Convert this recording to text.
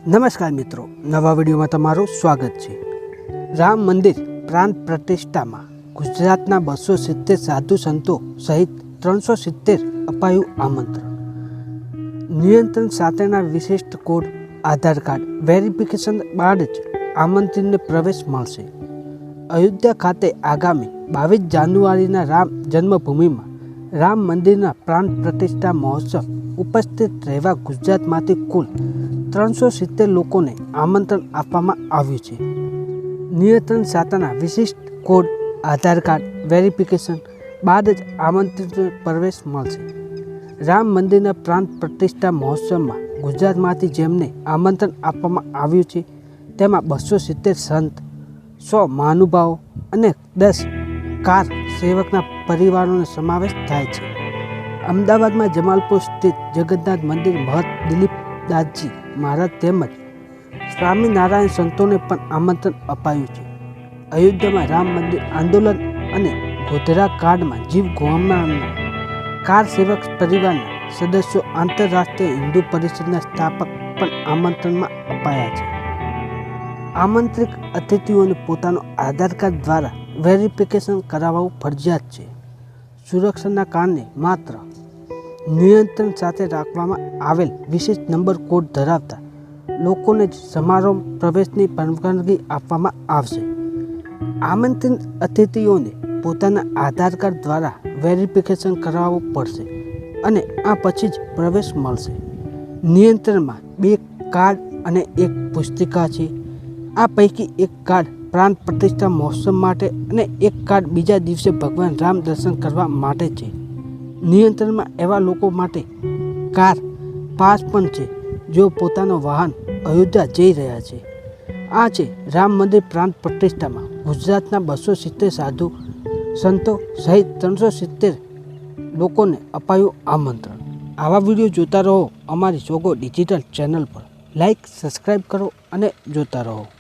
નમસ્કાર મિત્રો, નવા વિડીયોમાં તમારું સ્વાગત છે। રામ મંદિર પ્રાણ પ્રતિષ્ઠામાં ગુજરાતના 270 સાધુ સંતો સહિત 370 અપાયું આમંત્રણ। નિયંત્રણ સાથેના વિશિષ્ટ કોડ, આધાર કાર્ડ વેરિફિકેશન બાદ જ આમંત્રિતને પ્રવેશ મળશે। અયોધ્યા ખાતે આગામી 22 જાન્યુઆરીના રામ જન્મભૂમિમાં રામ મંદિરના પ્રાણ પ્રતિષ્ઠા મહોત્સવ ઉપસ્થિત રહેવા ગુજરાતમાંથી કુલ 370 લોકોને આમંત્રણ આપવામાં આવ્યું છે। નિયંત્રણ સાથેના વિશિષ્ટ કોડ, આધાર કાર્ડ વેરિફિકેશન બાદ જ આમંત્રિત પ્રવેશ મળશે। રામ મંદિરના પ્રાણ પ્રતિષ્ઠા મહોત્સવમાં ગુજરાતમાંથી જેમને આમંત્રણ આપવામાં આવ્યું છે તેમાં 270 સંત, 100 મહાનુભાવો અને 10 કાર સેવકના પરિવારોનો સમાવેશ થાય છે। અમદાવાદમાં જમાલપુર સ્થિત જગન્નાથ મંદિર મહંત દિલીપદાસજી મહારાજ તેમજ સ્વામિનારાયણ સંતોને પણ આમંત્રણ અપાયું છે। અયોધ્યામાં રામ મંદિર આંદોલન અને ગોધરા કાંડમાં જીવ ગુમાવનારના કાર સેવક પરિવારના સદસ્યો આંતરરાષ્ટ્રીય હિન્દુ પરિષદના સ્થાપક પણ આમંત્રણમાં અપાયા છે। આમંત્રિત અતિથિઓને પોતાનો આધાર કાર્ડ દ્વારા વેરિફિકેશન કરાવવું ફરજિયાત છે। સુરક્ષાના કારણે માત્ર નિયંત્રણ સાથે રાખવામાં આવેલ વિશેષ નંબર કોડ ધરાવતા લોકોને જ સમારોહ પ્રવેશની પરવાનગી આપવામાં આવશે। આમંત્રિત અતિથિઓને પોતાના આધાર કાર્ડ દ્વારા વેરિફિકેશન કરાવવું પડશે અને આ પછી જ પ્રવેશ મળશે। નિયંત્રણમાં 2 કાર્ડ અને 1 પુસ્તિકા છે। આ પૈકી 1 કાર્ડ પ્રાણ પ્રતિષ્ઠા મહોત્સવ માટે અને 1 કાર્ડ બીજા દિવસે ભગવાન રામ દર્શન કરવા માટે છે। નિયંત્રણમાં એવા લોકો માટે કાર પાસ પણ છે જેઓ પોતાનો વાહન અયોધ્યા જઈ રહ્યા છે। આ છે રામ મંદિર પ્રાણ પ્રતિષ્ઠામાં ગુજરાતના 270 સાધુ સંતો સહિત 370 લોકોને અપાયું આમંત્રણ। આવા વિડીયો જોતા રહો અમારી સોગો ડિજિટલ ચેનલ પર। લાઈક, સબસ્ક્રાઈબ કરો અને જોતા રહો।